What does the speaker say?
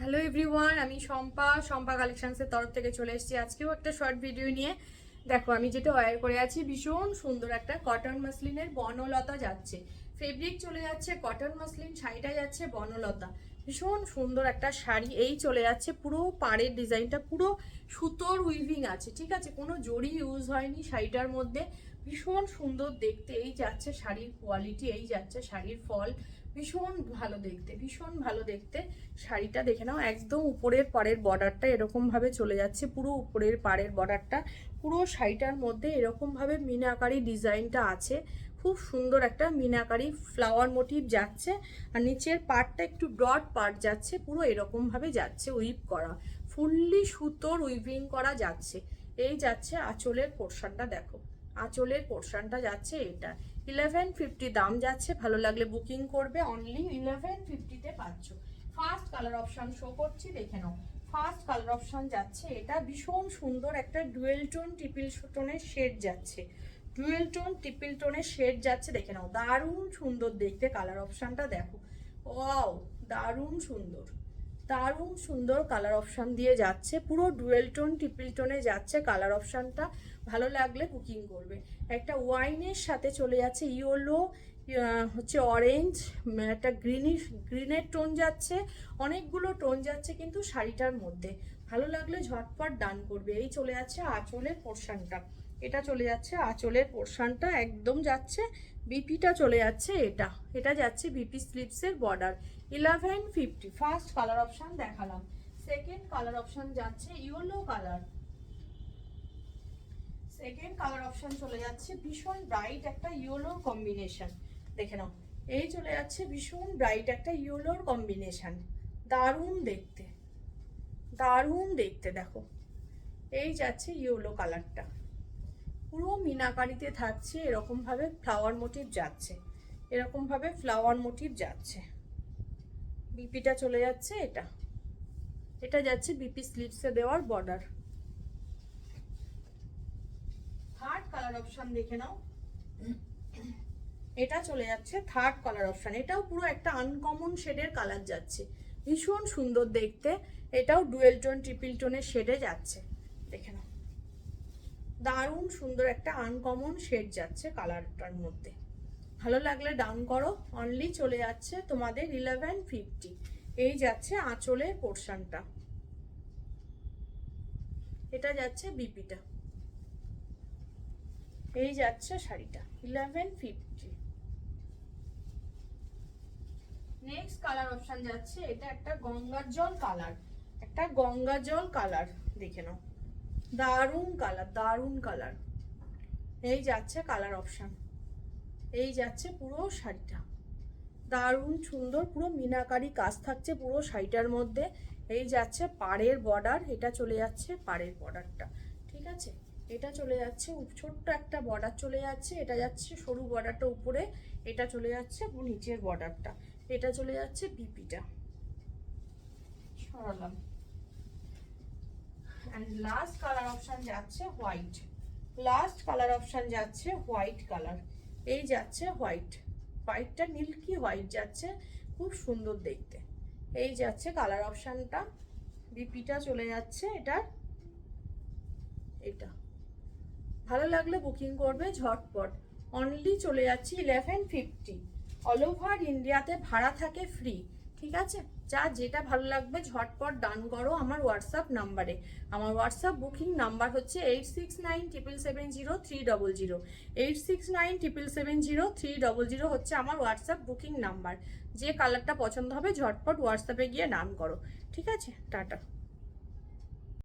Hello everyone, আমি শম্পা কালেকশনসের তরফ থেকে চলে এসেছি আজকেও একটা শর্ট ভিডিও নিয়ে। দেখো আমি যেটা ওয়্যার করে আছি ভীষণ সুন্দর একটা কটন মাসলিনের বনলতা যাচ্ছে, ফেব্রিক চলে যাচ্ছে কটন মাসলিন, শাড়িটা যাচ্ছে বনলতা। ভীষণ সুন্দর একটা শাড়ি, এই চলে যাচ্ছে পুরো পাড়ের ডিজাইনটা পুরো সুতোর উইভিং আছে, ঠিক আছে, কোনো জড়ি ইউজ হয়নি শাড়িটার মধ্যে। ভীষণ সুন্দর দেখতে, এই যাচ্ছে শাড়ির কোয়ালিটি, এই যাচ্ছে শাড়ির ফল, ভীষণ ভালো দেখতে, ভীষণ ভালো দেখতে। শাড়িটা দেখে নাও, একদম উপরের পাড়ের বর্ডারটা এরকম ভাবে চলে যাচ্ছে, পুরো উপরের পাড়ের বর্ডারটা পুরো শাড়িটার মধ্যে এরকম ভাবে মিনাকারি ডিজাইনটা আছে। খুব সুন্দর একটা মিনাকারি ফ্লাওয়ার মোটিভ যাচ্ছে, আর নিচের পার্টটা একটু ব্রড পার্ট যাচ্ছে, পুরো এরকম ভাবে যাচ্ছে উইভ করা, ফুললি সুতোর উইভিং করা যাচ্ছে। এই যাচ্ছে আঁচলের পোর্শনটা, দেখো আঁচলের পোর্শনটা যাচ্ছে এটা। 1150 দাম যাচ্ছে, ভালো লাগলে বুকিং করবে, অনলি 1150-তে পাচ্ছ। ফার্স্ট কালার অপশন শো করছি, দেখে নাও। ফার্স্ট কালার অপশন যাচ্ছে এটা, ভীষণ সুন্দর একটা ডুয়েল টোন টিপিল টোনের শেড যাচ্ছে, ডুয়েল টোন টিপিল টোনের শেড যাচ্ছে, দেখে নাও। দারুণ সুন্দর দেখতে কালার অপশনটা, দেখো ওয়াও, দারুণ সুন্দর, দারুণ সুন্দর কালার অপশান দিয়ে যাচ্ছে, পুরো ডুয়েল টোন টিপিল টোনে যাচ্ছে কালার অপশানটা। ভালো লাগলে বুকিং করবে। একটা ওয়াইনের সাথে চলে যাচ্ছে ইয়েলো, হচ্ছে অরেঞ্জ, একটা গ্রিনের টোন যাচ্ছে, অনেকগুলো টোন যাচ্ছে কিন্তু শাড়িটার মধ্যে। ভালো লাগলে ঝটপট ডান করবে। এই চলে যাচ্ছে আঁচলের পোর্শনটা, এটা চলে যাচ্ছে আঁচলের পোর্শনটা, একদম যাচ্ছে বিপিটা চলে যাচ্ছে এটা, এটা যাচ্ছে বিপি স্লিপসের বর্ডার। 1150 ফার্স্ট কালার অপশন দেখালাম। সেকেন্ড কালার অপশন যাচ্ছে yellow colour, second colour option চলে যাচ্ছে ভীষণ ব্রাইট একটা ইয়েলোর কম্বিনেশন, দেখে নাও। এই চলে যাচ্ছে ভীষণ ব্রাইট একটা ইয়েলোর কম্বিনেশন, দারুণ দেখতে, দারুণ দেখতে, দেখো এই যাচ্ছে ইয়েলো কালারটা, পুরো মিনাকারিতে থাকছে, এরকম ভাবে ফ্লাওয়ার মোটিভ যাচ্ছে, এরকম ভাবে ফ্লাওয়ার মোটিভ যাচ্ছে। বিপিটা চলে যাচ্ছে এটা, এটা যাচ্ছে বিপি স্লিভসে দেওয়ার বর্ডার। থার্ড কালার অপশন দেখে নাও, এটা চলে যাচ্ছে থার্ড কালার অপশন, এটাও পুরো একটা আনকমন শেডের কালার যাচ্ছে, ভীষণ সুন্দর দেখতে। এটাও ডুয়েল টোন ট্রিপল টোনের শেডে যাচ্ছে, দেখে নাও, দারুণ সুন্দর একটা আনকমন শেড যাচ্ছে কালারটার মধ্যে। ভালো লাগলে ডাউন করো, অনলি চলে যাচ্ছে তোমাদের 1150। এই যাচ্ছে আঁচলের পোর্শনটা, এটা যাচ্ছে বিপিটা, এই যাচ্ছে শাড়িটা 1150। নেক্সট কালার অপশন যাচ্ছে এটা, একটা গঙ্গার জল কালার, একটা গঙ্গা জল কালার, দেখে নাও, দারুণ কালার, দারুণ কালার। এই যাচ্ছে কালার অপশন, এই যাচ্ছে পুরো শাড়িটা, দারুণ সুন্দর, পুরো মিনাকারি কাজ থাকছে পুরো শাড়িটার মধ্যে। এই যাচ্ছে পাড়ের বর্ডার, এটা চলে যাচ্ছে পাড়ের বর্ডারটা, ঠিক আছে, এটা চলে যাচ্ছে ছোট্ট একটা বর্ডার চলে যাচ্ছে, এটা যাচ্ছে সরু বর্ডারটা উপরে, এটা চলে যাচ্ছে নিচের বর্ডারটা, এটা চলে যাচ্ছে বিপিটা, সরালাম। অ্যান্ড লাস্ট কালার অপশন যাচ্ছে হোয়াইট, লাস্ট কালার অপশন যাচ্ছে হোয়াইট কালার, এই যাচ্ছে হোয়াইট, হোয়াইটটা মিল্কি হোয়াইট যাচ্ছে, খুব সুন্দর দেখতে। এই যাচ্ছে কালার অপশনটা, বিপিটা চলে যাচ্ছে এটা, এটা ভালো লাগলে বুকিং করবে ঝটপট, অনলি চলে যাচ্ছে 1150। অল ওভার ইন্ডিয়াতে ভাড়া থাকে ফ্রি, ঠিক আছে। যা যেটা ভালো লাগবে ঝটপট ডান করো আমার হোয়াটসঅ্যাপ নাম্বারে। আমার হোয়াটসঅ্যাপ বুকিং নাম্বার হচ্ছে 8697700300, 8697700300 হচ্ছে আমার হোয়াটসঅ্যাপ বুকিং নাম্বার। যে কালারটা পছন্দ হবে ঝটপট হোয়াটসঅ্যাপে গিয়ে নাম করো, ঠিক আছে, টাটা।